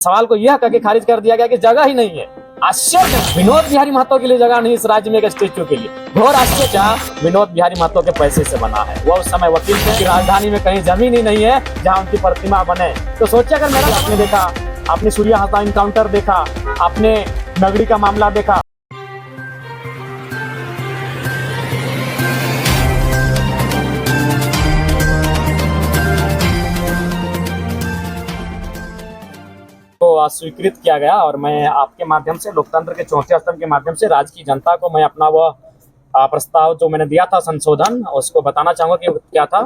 सवाल को यह करके खारिज कर दिया गया कि जगह ही नहीं है। आश्चर्य, विनोद बिहारी महतो के लिए जगह नहीं इस राज्य में एक स्टेच्यू के लिए। घोर आश्चर्य विनोद बिहारी महतो के पैसे से बना है। वो उस समय वकील थे कि राजधानी में कहीं जमीन ही नहीं है जहां उनकी प्रतिमा बने। तो सोचिए अगर मेरा आपने देखा, आपने सूर्या हत्या इनकाउंटर देखा, आपने नगरी का मामला देखा, को स्वीकृत किया गया और मैं आपके माध्यम से लोकतंत्र के चौथे स्तंभ के माध्यम से राज्य की जनता को मैं अपना वो प्रस्ताव जो मैंने दिया था संशोधन, उसको बताना चाहूँगा कि क्या था।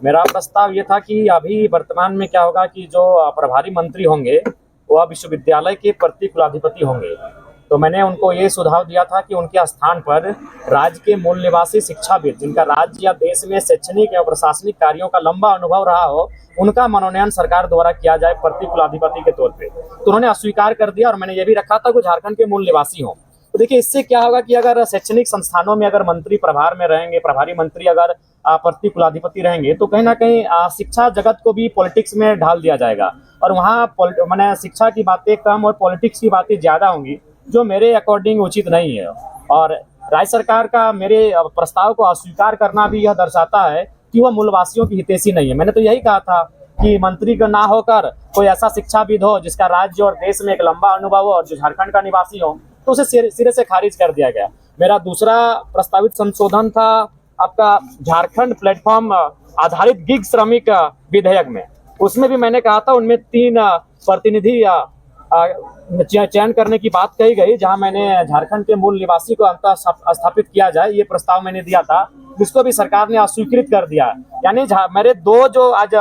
मेरा प्रस्ताव ये था कि अभी वर्तमान में क्या होगा कि जो प्रभारी मंत्री होंगे वह विश्वविद्यालय के प्रति कुलाधिपति होंगे। तो मैंने उनको ये सुझाव दिया था कि उनके स्थान पर राज्य के मूल निवासी शिक्षाविद जिनका राज्य या देश में शैक्षणिक एवं प्रशासनिक कार्यों का लंबा अनुभव रहा हो, उनका मनोनयन सरकार द्वारा किया जाए प्रति कुलाधिपति के तौर पे। तो उन्होंने अस्वीकार कर दिया और मैंने ये भी रखा था कि झारखंड के मूल निवासी हों। तो देखिए इससे क्या होगा कि अगर शैक्षणिक संस्थानों में अगर मंत्री प्रभार में रहेंगे, प्रभारी मंत्री अगर प्रति कुलाधिपति रहेंगे, तो कहीं ना कहीं शिक्षा जगत को भी पॉलिटिक्स में ढाल दिया जाएगा और वहाँ मैंने शिक्षा की बातें कम और पॉलिटिक्स की बातें ज़्यादा होंगी, जो मेरे अकॉर्डिंग उचित नहीं है। और राज्य सरकार का मेरे प्रस्ताव को अस्वीकार करना भी यह दर्शाता है कि वह मूलवासियों की हितैषी नहीं है। मैंने तो यही कहा था कि मंत्री का ना होकर कोई ऐसा शिक्षाविद हो जिसका राज्य और देश में एक लंबा अनुभव हो और जो झारखंड का निवासी हो, तो उसे सिरे से खारिज कर दिया गया। मेरा दूसरा प्रस्तावित संशोधन था आपका झारखंड प्लेटफॉर्म आधारित गिग श्रमिक विधेयक में। उसमें भी मैंने कहा था उनमें 3 प्रतिनिधि चयन करने की बात कही गई, जहां मैंने झारखंड के मूल निवासी को अंतः स्थापित किया जाए, ये प्रस्ताव मैंने दिया था, जिसको भी सरकार ने अस्वीकृत कर दिया। यानी मेरे 2 जो आज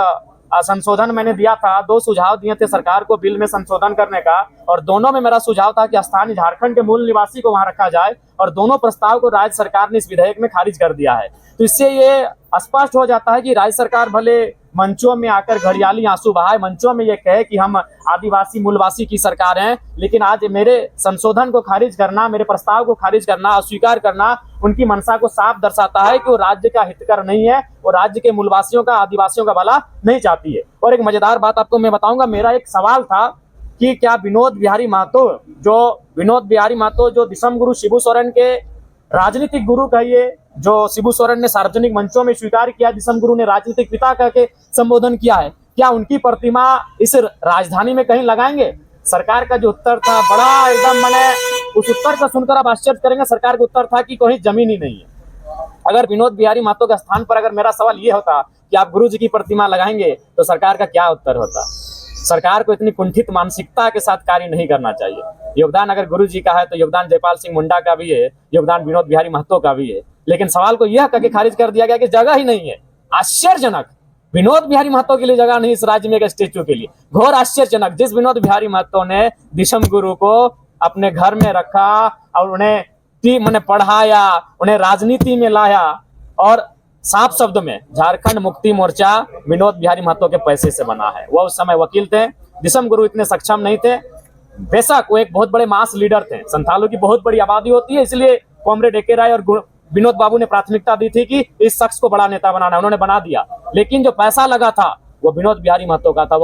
संशोधन मैंने दिया था, 2 सुझाव दिए थे सरकार को बिल में संशोधन करने का, और दोनों में मेरा सुझाव था कि स्थानीय झारखंड के मूल निवासी को वहां रखा जाए, और दोनों प्रस्ताव को राज्य सरकार ने इस विधेयक में खारिज कर दिया है। तो इससे ये स्पष्ट हो जाता है कि राज्य सरकार भले मंचों में आकर घड़ियाली आंसू बहाए, मंचों में ये कहे कि हम आदिवासी मूलवासी की सरकार हैं, लेकिन आज मेरे संशोधन को खारिज करना, मेरे प्रस्ताव को खारिज करना, अस्वीकार करना उनकी मंशा को साफ दर्शाता है कि वो राज्य का हितकर नहीं है, वो राज्य के मूलवासियों का, आदिवासियों का भला नहीं चाहती है। और एक मजेदार बात आपको मैं बताऊंगा, मेरा एक सवाल था कि क्या विनोद बिहारी महतो जो दिसम गुरु शिबू सोरेन के राजनीतिक गुरु कहिए, जो शिबू सोरेन ने सार्वजनिक मंचों में स्वीकार किया, दिसम गुरु ने राजनीतिक पिता करके संबोधन किया है, क्या उनकी प्रतिमा इस राजधानी में कहीं लगाएंगे? सरकार का जो उत्तर था बड़ा एकदम, मैंने उस उत्तर को सुनकर आप आश्चर्य करेंगे, सरकार का उत्तर था कि कोई जमीन ही नहीं है। अगर विनोद बिहारी महतो के स्थान पर अगर मेरा सवाल ये होता कि आप गुरु जी की प्रतिमा लगाएंगे, तो सरकार का क्या उत्तर होता? सरकार को इतनी कुंठित मानसिकता के साथ कार्य नहीं करना चाहिए। योगदान अगर गुरु जी का है तो योगदान जयपाल सिंह मुंडा का भी है, योगदान विनोद बिहारी महतो का भी है, लेकिन सवाल को यह करके खारिज कर दिया गया कि जगह ही नहीं है। आश्चर्यजनक, विनोद बिहारी महतो के लिए जगह नहीं इस राज्य में एक स्टेच्यू के लिए। घोर आश्चर्यजनक, जिस विनोद बिहारी महतो ने दिसम गुरु को अपने घर में रखा और उन्हें पढ़ाया, उन्हें राजनीति में लाया, और साफ शब्द में झारखंड मुक्ति मोर्चा विनोद बिहारी महतो के पैसे से बना है। वह उस समय वकील थे, दिसम गुरु इतने सक्षम नहीं थे। बेशक वो एक बहुत बड़े मास लीडर थे, संथालों की बहुत बड़ी आबादी होती है, इसलिए कॉमरेड AK राय और विनोद बाबू ने प्राथमिकता दी थी कि इस शख्स को बड़ा नेता बनाना, उन्होंने बना दिया। लेकिन जो पैसा लगा था वो विनोद बिहारी महतो का था,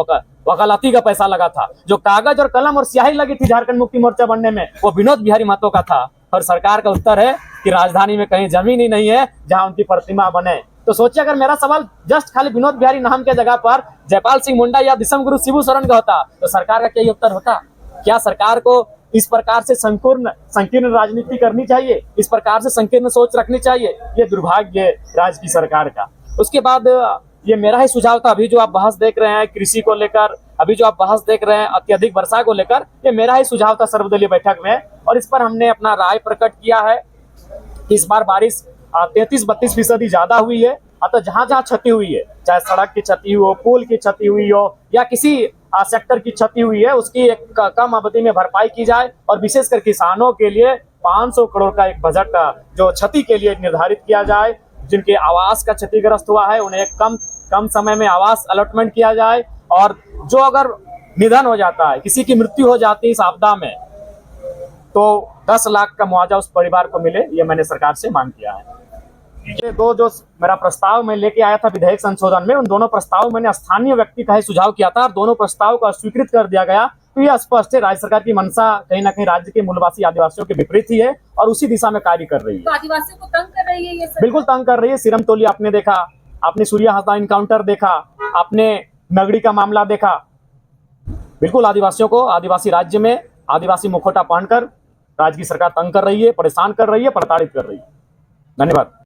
वकालती का पैसा लगा था। जो कागज और कलम और स्याही लगी थी झारखंड मुक्ति मोर्चा बनने में, वो विनोद बिहारी महतो का था। और सरकार का उत्तर है कि राजधानी में कहीं जमीन ही नहीं है जहां उनकी प्रतिमा बने। तो सोचिए अगर मेरा सवाल जस्ट खाली विनोद बिहारी नाम के जगह पर जयपाल सिंह मुंडा या दिसम गुरु शिबू सोरेन का होता, तो सरकार का क्या उत्तर होता? क्या सरकार को इस प्रकार से संकीर्ण राजनीति करनी चाहिए? इस प्रकार से संकीर्ण सोच रखनी चाहिए? ये दुर्भाग्य राज्य की सरकार का। उसके बाद ये मेरा ही सुझाव था, अभी जो आप बहस देख रहे हैं कृषि को लेकर, अभी जो आप बहस देख रहे हैं अत्यधिक वर्षा को लेकर, ये मेरा ही सुझाव था सर्वदलीय बैठक में, और इस पर हमने अपना राय प्रकट किया है कि इस बार बारिश 33-32% ज्यादा हुई है। अतः जहां जहां क्षति हुई है, चाहे सड़क की क्षति हो, पुल की क्षति हुई हो, या किसी सेक्टर की क्षति हुई है, उसकी एक कम अवधि में भरपाई की जाए, और विशेषकर किसानों के लिए 500 करोड़ का एक बजट जो क्षति के लिए निर्धारित किया जाए। जिनके आवास का क्षतिग्रस्त हुआ है उन्हें कम समय में आवास अलॉटमेंट किया जाए, और जो अगर निधन हो जाता है, किसी की मृत्यु हो जाती है इस आपदा में, तो 10 लाख का मुआवजा उस परिवार को मिले, ये मैंने सरकार से मांग किया है। ये 2 जो मेरा प्रस्ताव मैं लेके आया था विधेयक संशोधन में, उन दोनों प्रस्ताव मैंने स्थानीय व्यक्ति का ही सुझाव किया था, और दोनों प्रस्ताव को अस्वीकृत कर दिया गया तो यह स्पष्ट है राज्य सरकार की मंशा कहीं ना कहीं राज्य के मूलवासी आदिवासियों के विपरीत ही है और उसी दिशा में कार्य कर रही है। तो आदिवासियों को तंग कर रही है ये सरकार? बिल्कुल तंग कर रही है। सिरम तोली आपने देखा, आपने सूर्या हंसदा इनकाउंटर देखा, आपने नगड़ी का मामला देखा। बिल्कुल आदिवासियों को आदिवासी राज्य में आदिवासी मुखौटा पहनकर राज्य की सरकार तंग कर रही है, परेशान कर रही है, प्रताड़ित कर रही है। धन्यवाद।